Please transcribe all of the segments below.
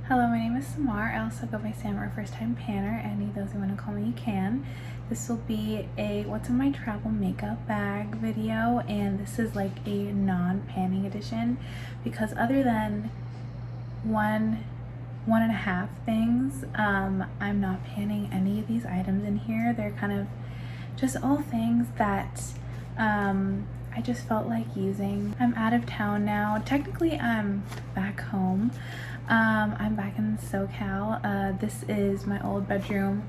Hello, my name is Samar. I also go by Sam or First Time Panner. Any of those you want to call me, you can. This will be a what's in my travel makeup bag video, and this is like a non-panning edition because other than one and a half things, I'm not panning any of these items in here. They're kind of just all things that I just felt like using. I'm out of town now. Technically, I'm back home. I'm back in SoCal. This is my old bedroom.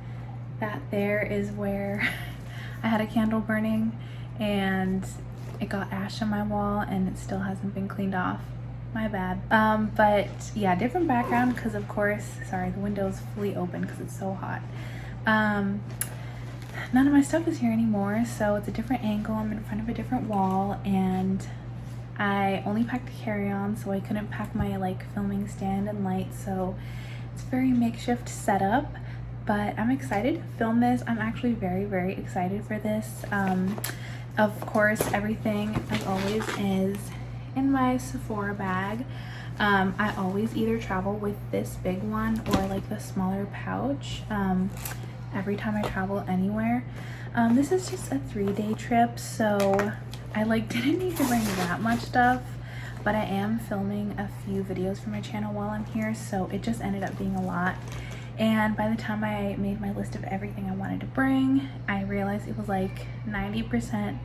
That there is where I had a candle burning and it got ash on my wall and it still hasn't been cleaned off. My bad. But yeah, different background because of course, sorry, the window is fully open because it's so hot. None of my stuff is here anymore, so it's a different angle. I'm in front of a different wall and I only packed a carry-on, so I couldn't pack my like filming stand and light, so it's a very makeshift setup, but I'm excited to film this. I'm actually very excited for this. Of course, everything as always is in my Sephora bag. I always either travel with this big one or like the smaller pouch every time I travel anywhere. This is just a 3-day trip, so I like didn't need to bring that much stuff, but I am filming a few videos for my channel while I'm here, so it just ended up being a lot. And by the time I made my list of everything I wanted to bring, I realized it was like 90%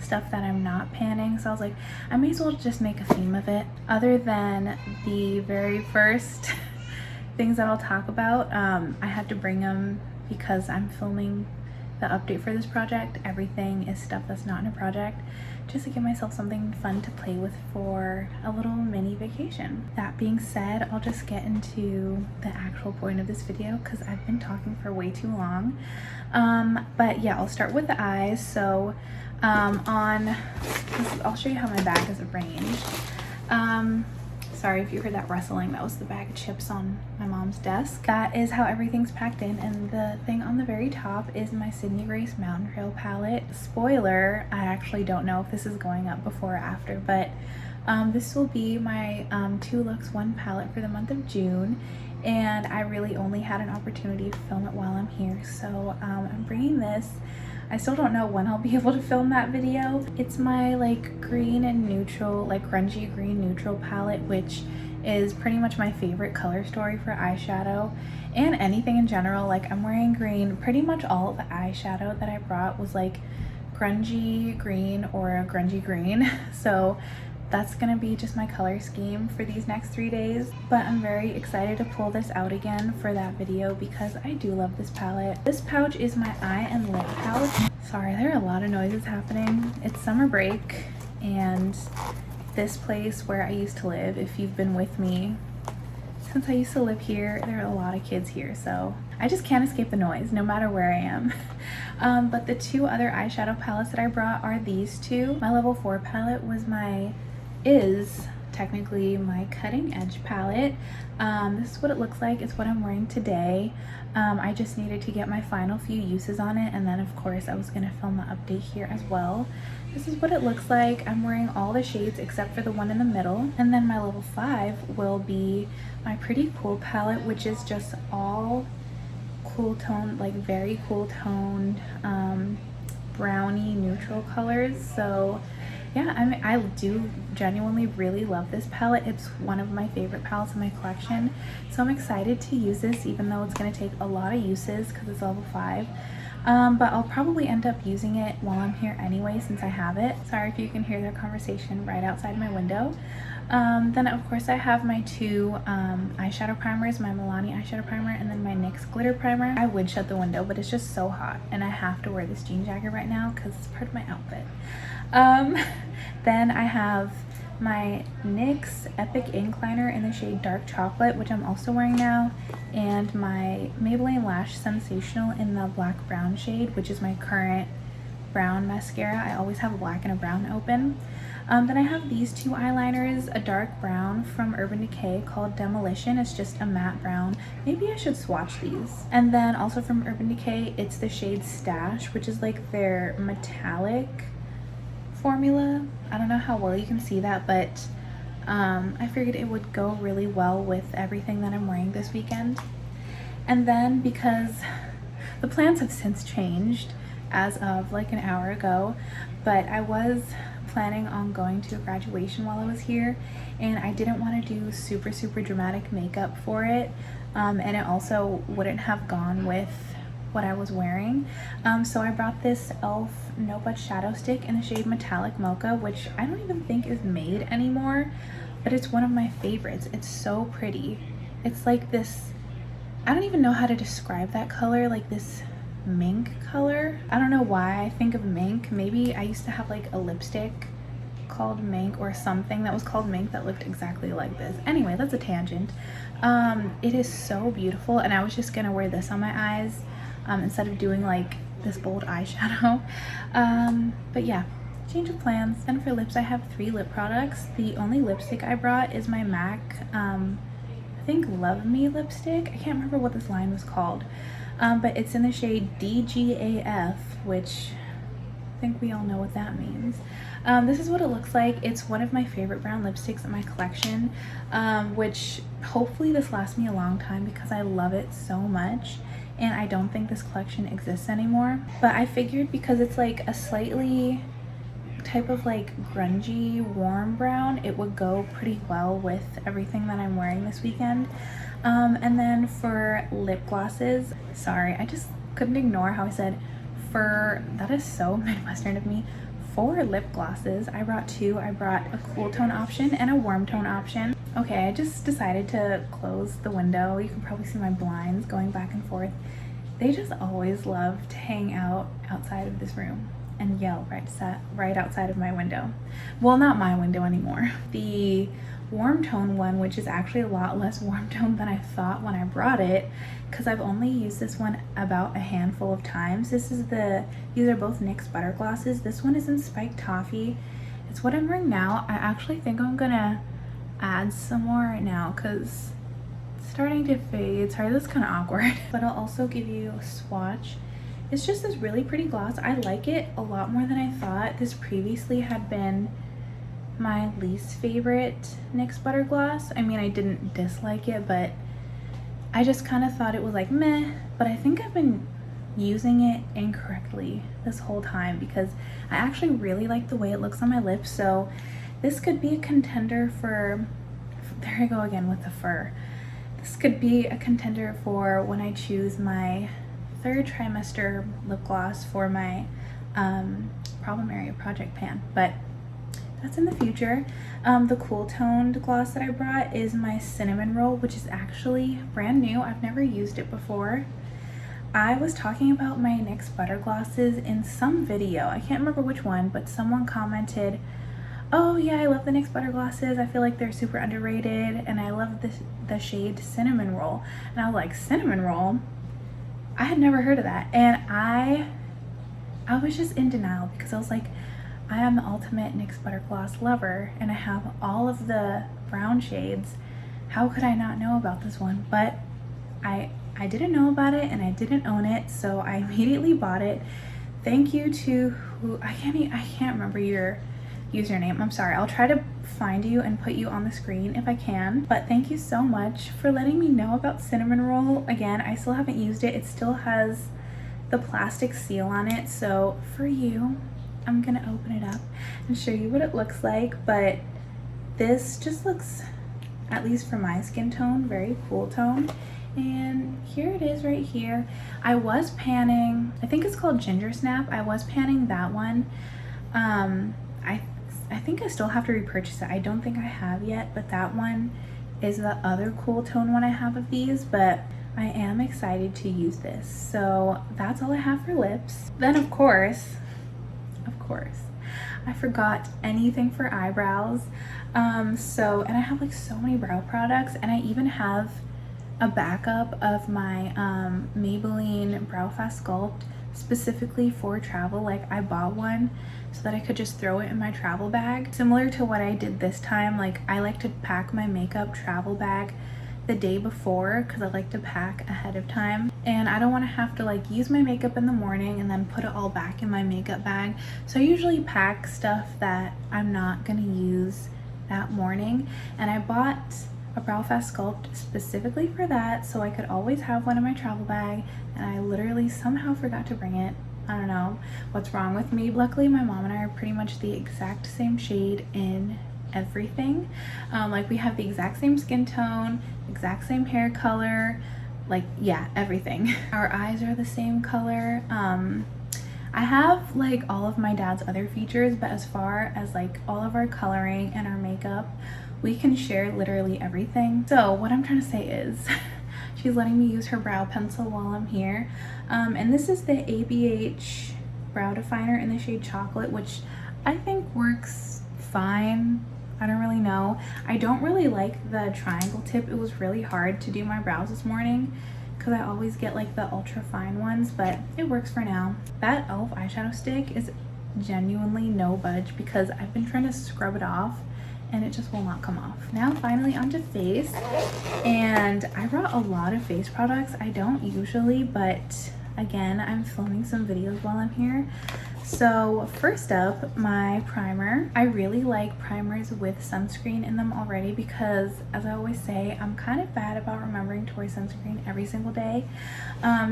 stuff that I'm not panning, so I was like, I may as well just make a theme of it. Other than the very first things that I'll talk about, I had to bring them because I'm filming the update for this project. Everything is stuff that's not in a project, just to give myself something fun to play with for a little mini vacation. That being said, I'll just get into the actual point of this video because I've been talking for way too long. But yeah, I'll start with the eyes. So I'll show you how my bag is arranged. Sorry if you heard that rustling, that was the bag of chips on my mom's desk. That is how everything's packed in, and the thing on the very top is my Sydney Grace Mountain Trail palette. Spoiler, I actually don't know if this is going up before or after, but this will be my 2 looks 1 palette for the month of June, and I really only had an opportunity to film it while I'm here, so I'm bringing this. I still don't know when I'll be able to film that video. It's my like green and neutral, like grungy green neutral palette, which is pretty much my favorite color story for eyeshadow and anything in general. Like I'm wearing green. Pretty much all of the eyeshadow that I brought was like grungy green or a grungy green. So that's gonna be just my color scheme for these next 3 days. But I'm very excited to pull this out again for that video because I do love this palette. This pouch is my eye and lip pouch. Sorry, there are a lot of noises happening. It's summer break, and this place where I used to live, if you've been with me since I used to live here, there are a lot of kids here, so I just can't escape the noise no matter where I am. But the 2 other eyeshadow palettes that I brought are these 2. My level 4 palette is technically my cutting edge palette. This is what it looks like. It's what I'm wearing today. I just needed to get my final few uses on it, and then of course I was gonna film the update here as well. This is what it looks like. I'm wearing all the shades except for the one in the middle. And then my level 5 will be my Pretty Cool palette, which is just all cool tone, like very cool toned brownie neutral colors. So yeah, I mean, I do genuinely really love this palette. It's one of my favorite palettes in my collection. So I'm excited to use this, even though it's gonna take a lot of uses because it's level 5. But I'll probably end up using it while I'm here anyway since I have it. Sorry if you can hear their conversation right outside my window. Then of course I have my 2 eyeshadow primers, my Milani eyeshadow primer and then my NYX glitter primer. I would shut the window, but it's just so hot and I have to wear this jean jacket right now because it's part of my outfit. Then I have my NYX Epic Ink Liner in the shade Dark Chocolate, which I'm also wearing now, and my Maybelline Lash Sensational in the black brown shade, which is my current brown mascara. I always have a black and a brown open. Then I have these 2 eyeliners, a dark brown from Urban Decay called Demolition. It's just a matte brown. Maybe I should swatch these. And then also from Urban Decay, it's the shade Stash, which is like their metallic formula. I don't know how well you can see that, but I figured it would go really well with everything that I'm wearing this weekend. And then because the plans have since changed as of like an hour ago, but I was planning on going to a graduation while I was here, and I didn't want to do super dramatic makeup for it, and it also wouldn't have gone with what I was wearing. So I brought this e.l.f. No Budge Shadow Stick in the shade Metallic Mocha, which I don't even think is made anymore, but it's one of my favorites. It's so pretty. It's like this, I don't even know how to describe that color, like this mink color. I don't know why I think of mink. Maybe I used to have like a lipstick called mink or something that was called mink that looked exactly like this. Anyway, that's a tangent. It is so beautiful, and I was just gonna wear this on my eyes instead of doing like this bold eyeshadow. But yeah, change of plans. And for lips, I have 3 lip products. The only lipstick I brought is my MAC I think Love Me lipstick. I can't remember what this line was called, but it's in the shade DGAF, which I think we all know what that means. This is what it looks like. It's one of my favorite brown lipsticks in my collection, which hopefully this lasts me a long time because I love it so much, and I don't think this collection exists anymore. But I figured because it's like a slightly type of like grungy warm brown, it would go pretty well with everything that I'm wearing this weekend. And then for lip glosses, sorry, I just couldn't ignore how I said for, that is so Midwestern of me. For lip glosses, I brought 2. I brought a cool tone option and a warm tone option. Okay, I just decided to close the window. You can probably see my blinds going back and forth. They just always love to hang out outside of this room and yell right outside of my window. Well, not my window anymore. The warm tone one, which is actually a lot less warm tone than I thought when I brought it, because I've only used this one about a handful of times. These are both NYX Butter Glosses. This one is in Spiked Toffee. It's what I'm wearing now. I actually think I'm gonna add some more right now because it's starting to fade. Sorry, that's kind of awkward. But I'll also give you a swatch. It's just this really pretty gloss. I like it a lot more than I thought. This previously had been my least favorite NYX Butter Gloss. I mean, I didn't dislike it, but I just kind of thought it was like meh. But I think I've been using it incorrectly this whole time because I actually really like the way it looks on my lips. So this could be a contender for, there I go again with the fur. This could be a contender for when I choose my 3rd trimester lip gloss for my Problem Area Project Pan, but that's in the future. The cool toned gloss that I brought is my Cinnamon Roll, which is actually brand new. I've never used it before. I was talking about my NYX Butter Glosses in some video. I can't remember which one, but someone commented, oh yeah, I love the NYX Butter Glosses. I feel like they're super underrated, and I love the shade Cinnamon Roll. And I was like, Cinnamon Roll? I had never heard of that, and I was just in denial because I was like, I am the ultimate NYX Butter Gloss lover, and I have all of the brown shades. How could I not know about this one? But I didn't know about it, and I didn't own it, so I immediately bought it. Thank you to who, I can't remember your username. I'm sorry. I'll try to find you and put you on the screen if I can. But thank you so much for letting me know about Cinnamon Roll. Again, I still haven't used it. It still has the plastic seal on it. So for you, I'm gonna open it up and show you what it looks like. But this just looks, at least for my skin tone, very cool tone. And here it is right here. I was panning, I think it's called Ginger Snap. I was panning that one. I think I still have to repurchase it. I don't think I have yet, but that one is the other cool tone one I have of these, but I am excited to use this. So that's all I have for lips. Then of course, I forgot anything for eyebrows. And I have like so many brow products, and I even have a backup of my Maybelline Brow Fast Sculpt specifically for travel. Like I bought one so that I could just throw it in my travel bag. Similar to what I did this time, like I like to pack my makeup travel bag the day before because I like to pack ahead of time, and I don't want to have to like use my makeup in the morning and then put it all back in my makeup bag. So I usually pack stuff that I'm not gonna use that morning, and I bought a Brow Fast Sculpt specifically for that so I could always have one in my travel bag, and I literally somehow forgot to bring it. I don't know what's wrong with me. Luckily, my mom and I are pretty much the exact same shade in everything. Like we have the exact same skin tone, exact same hair color, like yeah, everything. Our eyes are the same color. I have like all of my dad's other features, but as far as like all of our coloring and our makeup, we can share literally everything. So what I'm trying to say is she's letting me use her brow pencil while I'm here. And this is the ABH brow definer in the shade Chocolate, which I think works fine. I don't really know. I don't really like the triangle tip. It was really hard to do my brows this morning because I always get like the ultra fine ones, but it works for now. That e.l.f. eyeshadow stick is genuinely no budge because I've been trying to scrub it off and it just will not come off. Now finally onto face, and I brought a lot of face products. I don't usually, but again, I'm filming some videos while I'm here. So first up, my primer. I really like primers with sunscreen in them already because, as I always say, I'm kind of bad about remembering to wear sunscreen every single day.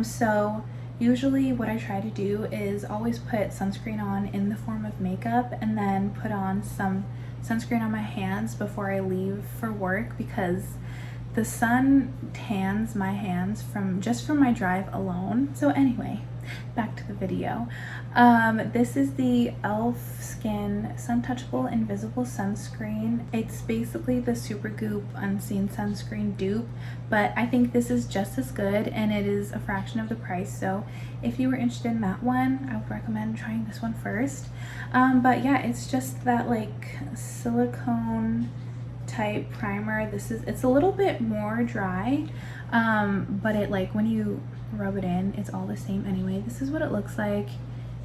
So usually what I try to do is always put sunscreen on in the form of makeup and then put on some sunscreen on my hands before I leave for work because the sun tans my hands from my drive alone. So anyway, back to the video. This is the e.l.f. Skin Sun Touchable Invisible Sunscreen. It's basically the Supergoop Unseen Sunscreen dupe, but I think this is just as good and it is a fraction of the price. So if you were interested in that one, I would recommend trying this one first. But yeah, it's just that like silicone type primer. It's a little bit more dry, but it like when you rub it in, it's all the same anyway. This is what it looks like,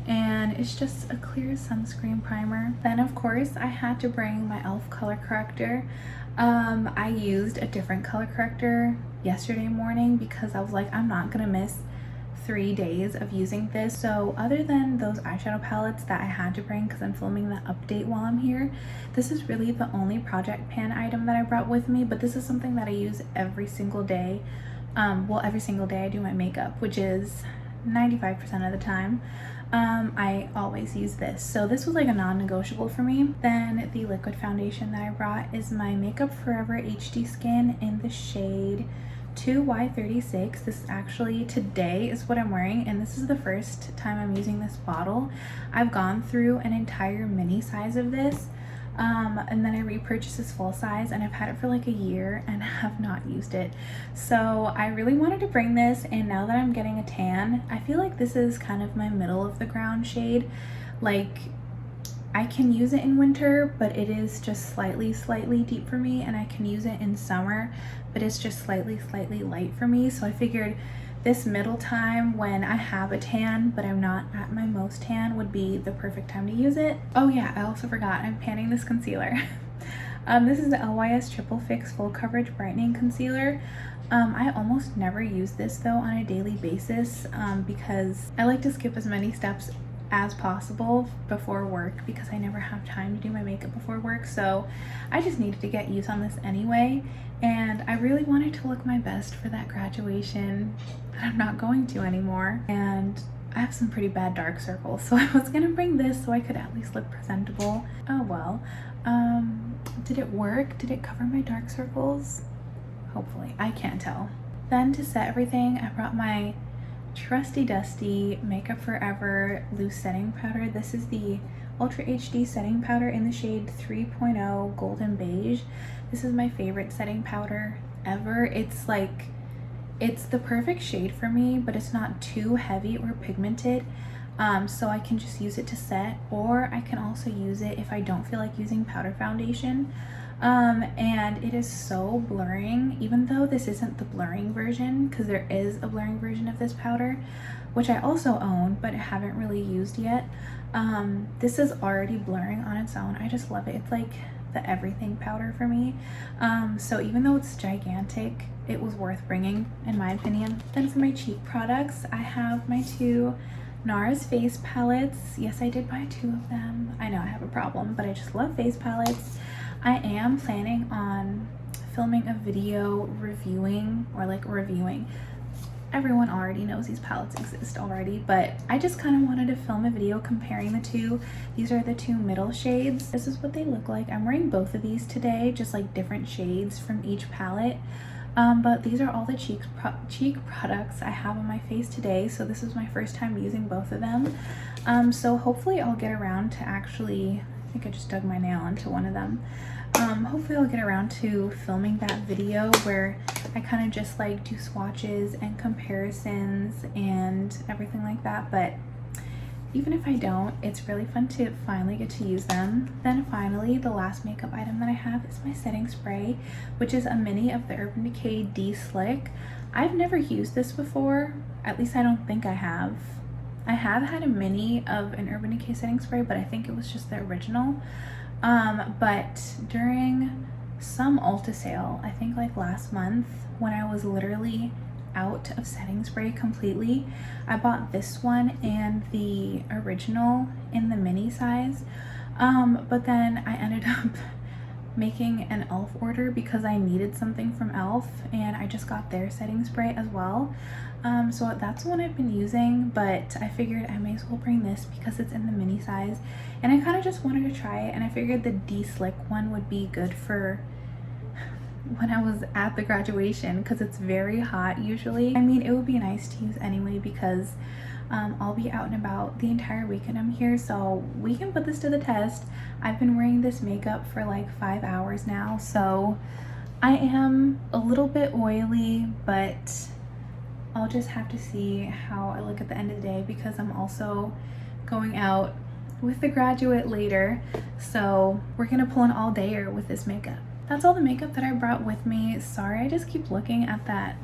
and it's just a clear sunscreen primer. Then of course I had to bring my e.l.f. color corrector. I used a different color corrector yesterday morning because I was like, I'm not gonna miss 3 days of using this. So other than those eyeshadow palettes that I had to bring because I'm filming the update while I'm here, this is really the only project pan item that I brought with me, but this is something that I use every single day. Well, every single day I do my makeup, which is 95% of the time. I always use this. So this was like a non-negotiable for me. Then the liquid foundation that I brought is my Makeup Forever HD Skin in the shade 2Y36. This is actually, today is what I'm wearing, and this is the first time I'm using this bottle. I've gone through an entire mini size of this, and then I repurchased this full size, and I've had it for like a year and have not used it. So I really wanted to bring this, and now that I'm getting a tan, I feel like this is kind of my middle of the ground shade. Like, I can use it in winter, but it is just slightly deep for me, and I can use it in summer, but it's just slightly light for me. So I figured this middle time when I have a tan but I'm not at my most tan would be the perfect time to use it. Oh yeah, I also forgot, I'm panning this concealer. This is the LYS Triple Fix Full Coverage Brightening Concealer. I almost never use this though on a daily basis because I like to skip as many steps as possible before work because I never have time to do my makeup before work. So I just needed to get use on this anyway, and I really wanted to look my best for that graduation that I'm not going to anymore, and I have some pretty bad dark circles, so I was gonna bring this so I could at least look presentable. Oh well. Did it work? Did it cover my dark circles? Hopefully. I can't tell. Then to set everything, I brought my trusty dusty Makeup Forever loose setting powder. This is the Ultra HD setting powder in the shade 3.0 Golden Beige. This is my favorite setting powder ever. It's like, it's the perfect shade for me, but it's not too heavy or pigmented. So I can just use it to set, or I can also use it if I don't feel like using powder foundation. And it is so blurring, even though this isn't the blurring version, because there is a blurring version of this powder, which I also own, but I haven't really used yet. This is already blurring on its own. I just love it. It's like the everything powder for me. So even though it's gigantic, it was worth bringing, in my opinion. Then for my cheek products, I have my two NARS face palettes. Yes, I did buy 2 of them. I know I have a problem, but I just love face palettes. I am planning on filming a video reviewing, or like reviewing. Everyone already knows these palettes exist already, but I just kind of wanted to film a video comparing the two. These are the two middle shades. This is what they look like. I'm wearing both of these today, just like different shades from each palette. But these are all the cheek products I have on my face today, so this is my first time using both of them. So hopefully I'll get around to actually, I think I just dug my nail into one of them. Hopefully I'll get around to filming that video where I kind of just like do swatches and comparisons and everything like that. But even if I don't, it's really fun to finally get to use them. Then finally, the last makeup item that I have is my setting spray, which is a mini of the Urban Decay D-Slick. I've never used this before, at least I don't think I have. I have had a mini of an Urban Decay setting spray, but I think it was just the original. But during some Ulta sale, I think like last month, when I was literally out of setting spray completely, I bought this one and the original in the mini size. But then I ended up making an e.l.f. order because I needed something from e.l.f. and I just got their setting spray as well. So that's the one I've been using, but I figured I may as well bring this because it's in the mini size, and I kind of just wanted to try it, and I figured the D-Slick one would be good for when I was at the graduation because it's very hot usually. I mean, it would be nice to use anyway because I'll be out and about the entire weekend I'm here, so we can put this to the test. I've been wearing this makeup for like 5 hours now, so I am a little bit oily, but I'll just have to see how I look at the end of the day because I'm also going out with the graduate later, so we're gonna pull an all-dayer with this makeup. That's all the makeup that I brought with me. Sorry, I just keep looking at that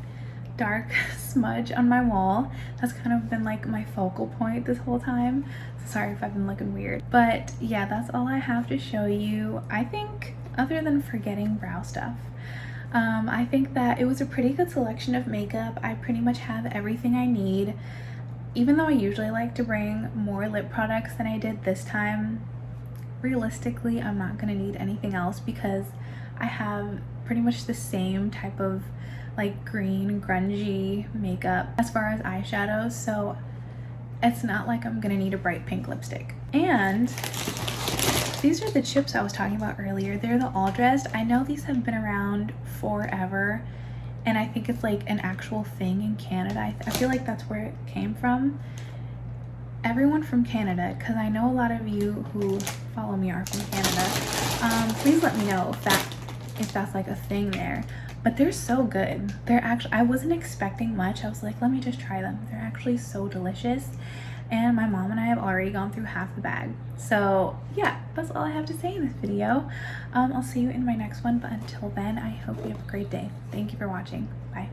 dark smudge on my wall. That's kind of been like my focal point this whole time. Sorry if I've been looking weird. But yeah, that's all I have to show you. I think, other than forgetting brow stuff, I think that it was a pretty good selection of makeup. I pretty much have everything I need. Even though I usually like to bring more lip products than I did this time, realistically, I'm not gonna need anything else because I have pretty much the same type of like green grungy makeup as far as eyeshadows, so it's not like I'm gonna need a bright pink lipstick. And these are the chips I was talking about earlier. They're the All Dressed. I know these have been around forever, and I think it's like an actual thing in Canada. I feel like that's where it came from. Everyone from Canada, because I know a lot of you who follow me are from Canada, please let me know if that's like a thing there. But they're so good. They're actually, I wasn't expecting much. I was like, let me just try them. They're actually so delicious. And my mom and I have already gone through half the bag. So yeah, that's all I have to say in this video. I'll see you in my next one, but until then, I hope you have a great day. Thank you for watching. Bye.